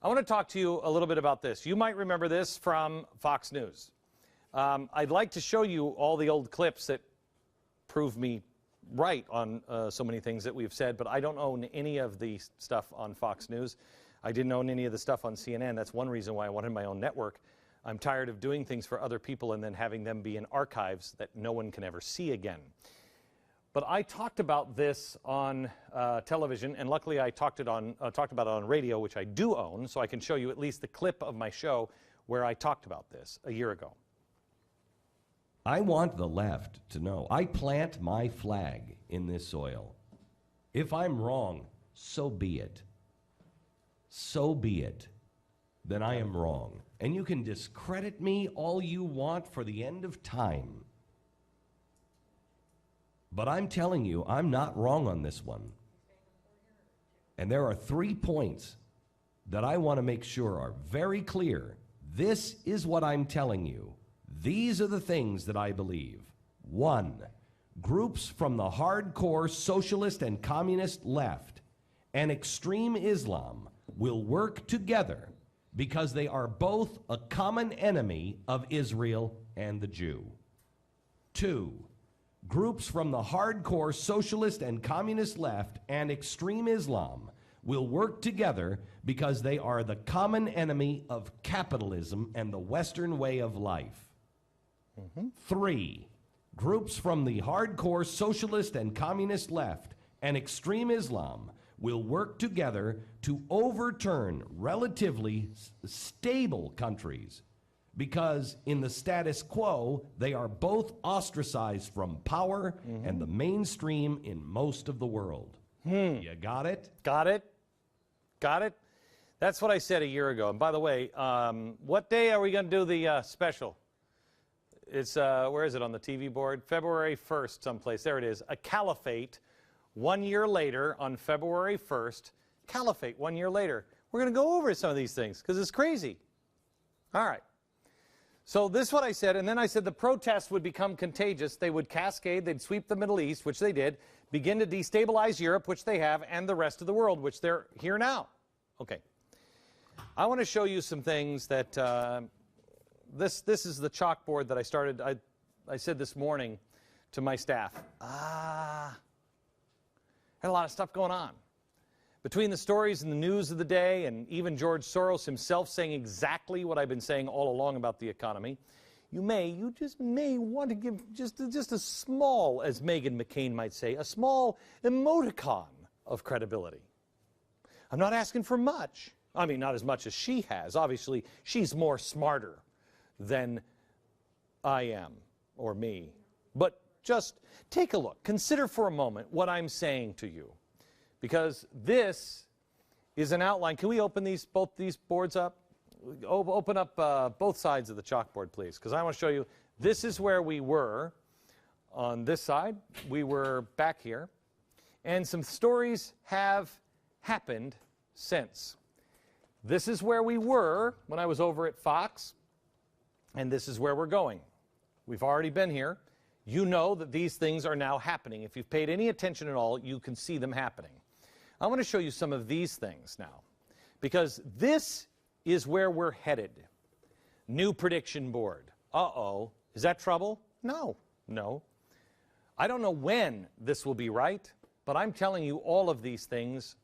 I want to talk to you a little bit about this. You might remember this from Fox News. I'd like to show you all the old clips that prove me right on so many things that we've said, but I don't own any of the stuff on Fox News. I didn't own any of the stuff on CNN. That's one reason why I wanted my own network. I'm tired of doing things for other people and then having them be in archives that no one can ever see again. But I talked about this on television, and luckily I talked about it on radio, which I do own, so I can show you at least the clip of my show where I talked about this a year ago. I want the left to know I plant my flag in this soil. If I'm wrong, so be it. So be it. Then I am wrong. And you can discredit me all you want for the end of time. But I'm telling you, I'm not wrong on this one. And there are 3 points that I want to make sure are very clear. This is what I'm telling you. These are the things that I believe. 1, groups from the hardcore socialist and communist left and extreme Islam will work together because they are both a common enemy of Israel and the Jew. 2, groups from the hardcore socialist and communist left and extreme Islam will work together because they are the common enemy of capitalism and the Western way of life. 3, groups from the hardcore socialist and communist left and extreme Islam will work together to overturn relatively stable countries because in the status quo, they are both ostracized from power and the mainstream in most of the world. You got it? Got it? Got it? That's what I said a year ago. And by the way, what day are we going to do the special? It's, where is it on the TV board? February 1st someplace. There it is. A Caliphate. 1 year later, on February 1st, Caliphate 1 year later. We're going to go over some of these things because it's crazy. All right. So this is what I said, and then I said the protests would become contagious. They would cascade, they'd sweep the Middle East, which they did, begin to destabilize Europe, which they have, and the rest of the world, which they're here now. Okay. I want to show you some things that, this is the chalkboard that I started, I said this morning to my staff. Had a lot of stuff going on. Between the stories and the news of the day, and even George Soros himself saying exactly what I've been saying all along about the economy, you just may want to give just a small, as Meghan McCain might say, a small emoticon of credibility. I'm not asking for much. I mean, not as much as she has. Obviously, she's more smarter than I am, or me. But just take a look. Consider for a moment what I'm saying to you. Because this is an outline. Can we open both these boards up? Open up both sides of the chalkboard, please, because I want to show you. This is where we were on this side. We were back here. And some stories have happened since. This is where we were when I was over at Fox, and this is where we're going. We've already been here. You know that these things are now happening. If you've paid any attention at all, you can see them happening. I want to show you some of these things now, because this is where we're headed. New prediction board. Uh-oh. Is that trouble? No. No. I don't know when this will be right, but I'm telling you all of these things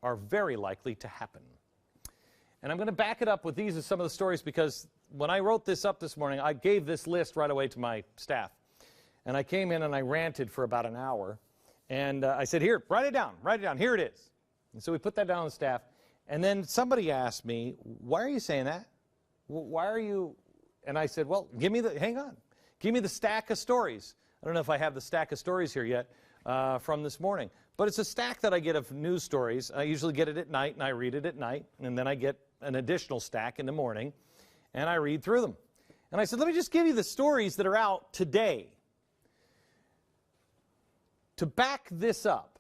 are very likely to happen. And I'm going to back it up with these are some of the stories, because when I wrote this up this morning, I gave this list right away to my staff. And I came in and I ranted for about an hour. And I said, here, write it down, here it is. And so we put that down on the staff. And then somebody asked me, why are you saying that? Why are you? And I said, well, hang on. Give me the stack of stories. I don't know if I have the stack of stories here yet from this morning. But it's a stack that I get of news stories. I usually get it at night, and I read it at night. And then I get an additional stack in the morning, and I read through them. And I said, let me just give you the stories that are out today. To back this up,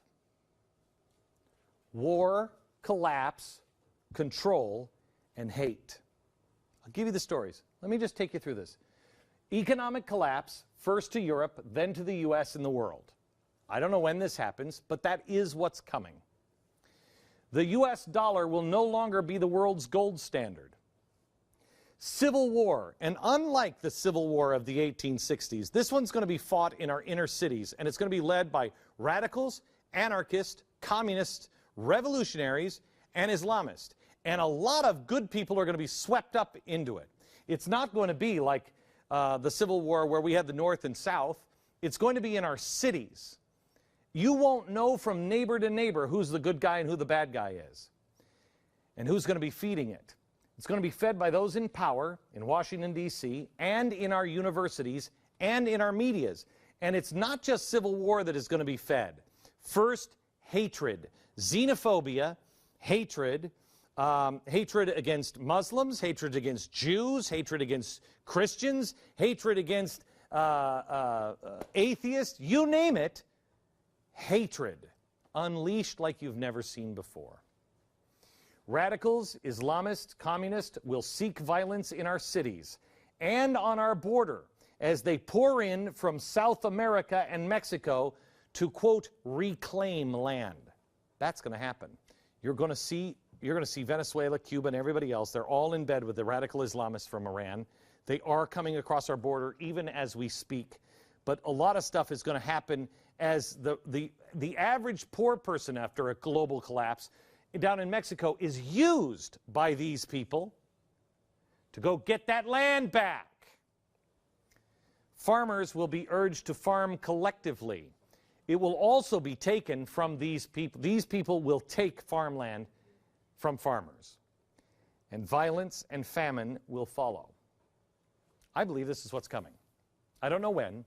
war, collapse, control, and hate. I'll give you the stories. Let me just take you through this. Economic collapse, first to Europe, then to the U.S. and the world. I don't know when this happens, but that is what's coming. The U.S. dollar will no longer be the world's gold standard. Civil war, and unlike the Civil War of the 1860s, this one's going to be fought in our inner cities, and it's going to be led by radicals, anarchists, communists, revolutionaries, and Islamists. And a lot of good people are going to be swept up into it. It's not going to be like the Civil War where we had the North and South. It's going to be in our cities. You won't know from neighbor to neighbor who's the good guy and who the bad guy is, and who's going to be feeding it. It's going to be fed by those in power in Washington, D.C., and in our universities, and in our medias. And it's not just civil war that is going to be fed. First, hatred, xenophobia, hatred, hatred against Muslims, hatred against Jews, hatred against Christians, hatred against atheists, you name it, hatred unleashed like you've never seen before. Radicals, Islamists, communists will seek violence in our cities and on our border as they pour in from South America and Mexico to, quote, reclaim land. That's going to happen. You're going to see Venezuela, Cuba, and everybody else. They're all in bed with the radical Islamists from Iran. They are coming across our border even as we speak. But a lot of stuff is going to happen as the average poor person after a global collapse down in Mexico is used by these people to go get that land back. Farmers will be urged to farm collectively. It will also be taken from these people. These people will take farmland from farmers. And violence and famine will follow. I believe this is what's coming. I don't know when,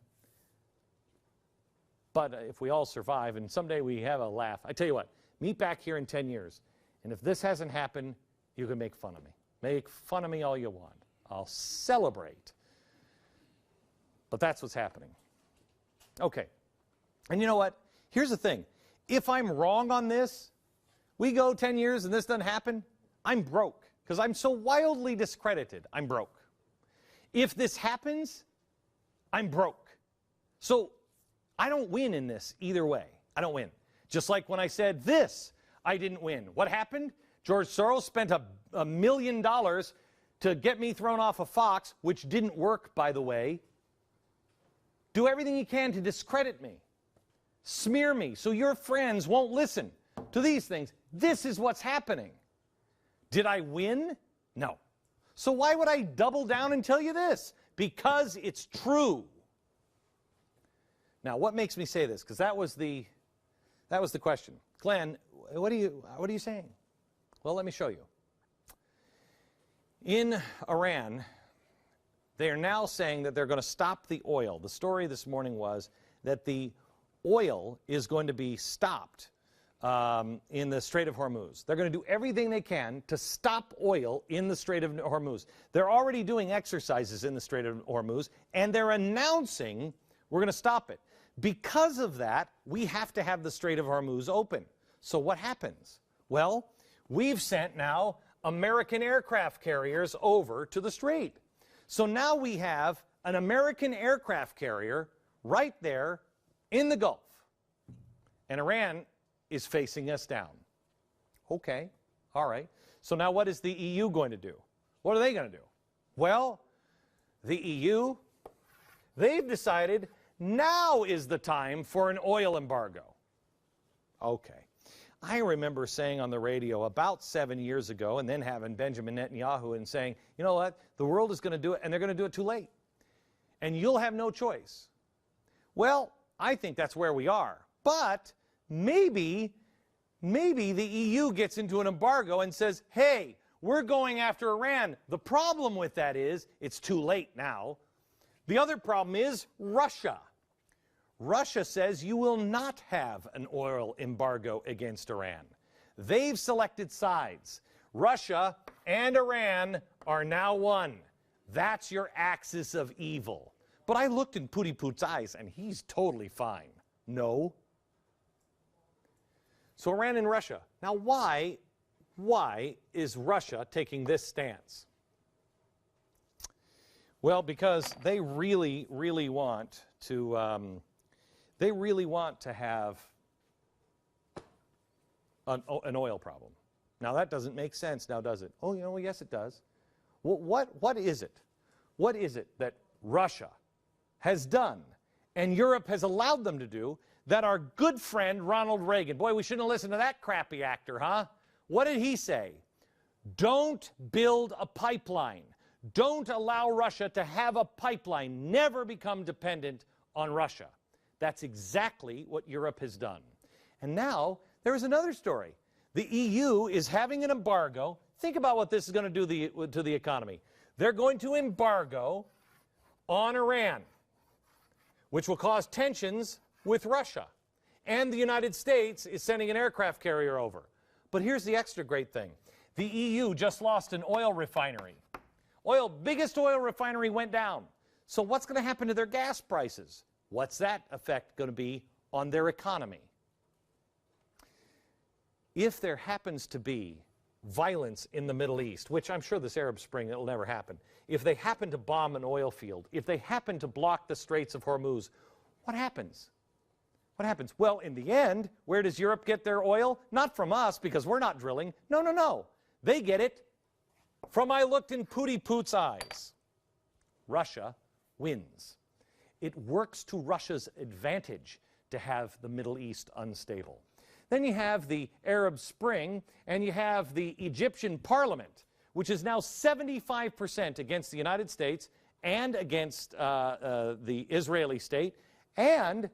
but if we all survive and someday we have a laugh, I tell you what, meet back here in 10 years. And if this hasn't happened, you can make fun of me. Make fun of me all you want. I'll celebrate. But that's what's happening. Okay. And you know what? Here's the thing. If I'm wrong on this, we go 10 years and this doesn't happen, I'm broke. Because I'm so wildly discredited, I'm broke. If this happens, I'm broke. So I don't win in this either way. I don't win. Just like when I said this, I didn't win. What happened? George Soros spent $1 million to get me thrown off of Fox, which didn't work, by the way. Do everything he can to discredit me. Smear me so your friends won't listen to these things. This is what's happening. Did I win? No. So why would I double down and tell you this? Because it's true. Now, what makes me say this? Because that was the question. Glenn, what are you saying? Well, let me show you. In Iran, they are now saying that they're going to stop the oil. The story this morning was that the oil is going to be stopped in the Strait of Hormuz. They're going to do everything they can to stop oil in the Strait of Hormuz. They're already doing exercises in the Strait of Hormuz, and they're announcing we're going to stop it. Because of that, we have to have the Strait of Hormuz open. So what happens? Well, we've sent now American aircraft carriers over to the strait. So now we have an American aircraft carrier right there in the Gulf. And Iran is facing us down. Okay, all right. So now what is the EU going to do? What are they going to do? Well, the EU, they've decided now is the time for an oil embargo. Okay. I remember saying on the radio about 7 years ago, and then having Benjamin Netanyahu and saying, you know what, the world is going to do it, and they're going to do it too late. And you'll have no choice. Well, I think that's where we are. But maybe the EU gets into an embargo and says, hey, we're going after Iran. The problem with that is it's too late now. The other problem is Russia. Russia says you will not have an oil embargo against Iran. They've selected sides. Russia and Iran are now one. That's your axis of evil. But I looked in Putiput's eyes, and he's totally fine. No. So Iran and Russia. Now why is Russia taking this stance? Well, because they really, really want to have an oil problem. Now, that doesn't make sense now, does it? Oh, yes, it does. Well, what is it? What is it that Russia has done and Europe has allowed them to do that our good friend Ronald Reagan, boy, we shouldn't have listened to that crappy actor, huh? What did he say? Don't build a pipeline. Don't allow Russia to have a pipeline. Never become dependent on Russia. That's exactly what Europe has done. And now there is another story. The EU is having an embargo. Think about what this is going to do to the economy. They're going to embargo on Iran, which will cause tensions with Russia. And the United States is sending an aircraft carrier over. But here's the extra great thing. The EU just lost an oil refinery. Biggest oil refinery went down. So what's going to happen to their gas prices? What's that effect going to be on their economy? If there happens to be violence in the Middle East, which I'm sure this Arab Spring, it'll never happen, if they happen to bomb an oil field, if they happen to block the Straits of Hormuz, what happens? What happens? Well, in the end, where does Europe get their oil? Not from us, because we're not drilling. No. They get it from I looked in Pooty Poot's eyes. Russia wins. It works to Russia's advantage to have the Middle East unstable. Then you have the Arab Spring, and you have the Egyptian parliament, which is now 75% against the United States and against the Israeli state, and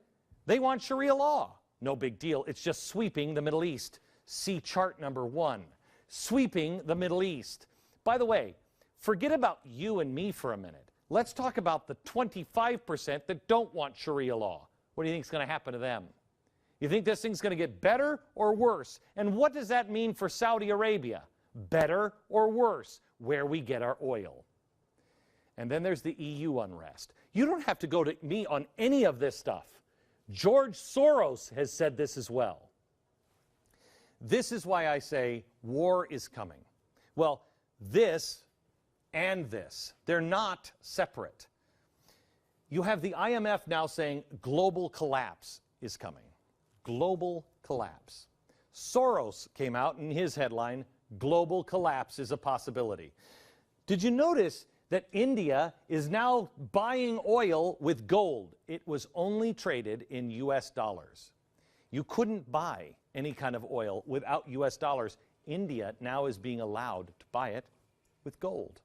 they want Sharia law. No big deal. It's just sweeping the Middle East. See chart number 1. Sweeping the Middle East. By the way, forget about you and me for a minute. Let's talk about the 25% that don't want Sharia law. What do you think is going to happen to them? You think this thing's going to get better or worse? And what does that mean for Saudi Arabia? Better or worse? Where we get our oil. And then there's the EU unrest. You don't have to go to me on any of this stuff. George Soros has said this as well. This is why I say war is coming. Well, this and this, they're not separate. You have the IMF now saying global collapse is coming. Global collapse. Soros came out in his headline, global collapse is a possibility. Did you notice that India is now buying oil with gold? It was only traded in US dollars. You couldn't buy any kind of oil without US dollars. India now is being allowed to buy it with gold.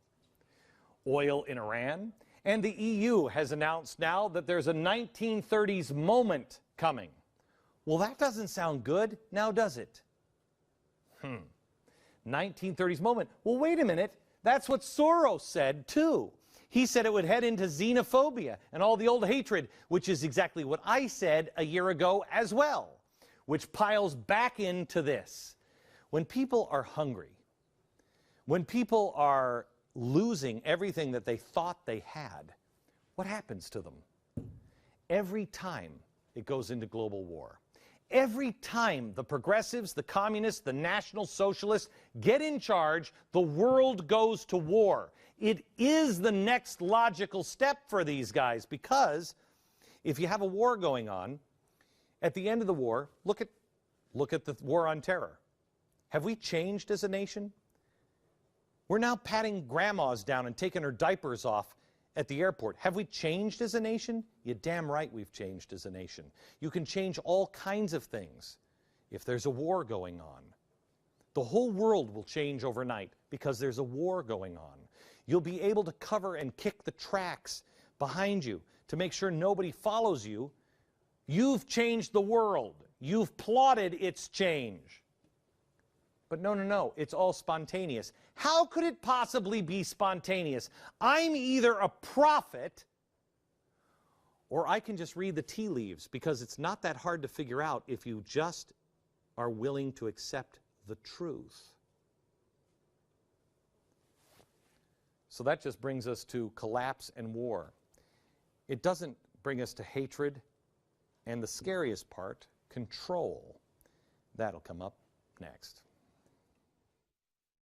Oil in Iran. And the EU has announced now that there's a 1930s moment coming. Well, that doesn't sound good, now does it? 1930s moment. Well, wait a minute. That's what Soros said, too. He said it would head into xenophobia and all the old hatred, which is exactly what I said a year ago as well, which piles back into this. When people are hungry, when people are losing everything that they thought they had, what happens to them? Every time it goes into global war. Every time the progressives, the communists, the National Socialists get in charge, the world goes to war. It is the next logical step for these guys, because if you have a war going on, at the end of the war, look at the war on terror. Have we changed as a nation? We're now patting grandmas down and taking her diapers off at the airport. Have we changed as a nation? You're damn right we've changed as a nation. You can change all kinds of things if there's a war going on. The whole world will change overnight because there's a war going on. You'll be able to cover and kick the tracks behind you to make sure nobody follows you. You've changed the world. You've plotted its change. But no, it's all spontaneous. How could it possibly be spontaneous? I'm either a prophet, or I can just read the tea leaves, because it's not that hard to figure out if you just are willing to accept the truth. So that just brings us to collapse and war. It doesn't bring us to hatred, and the scariest part, control. That'll come up next.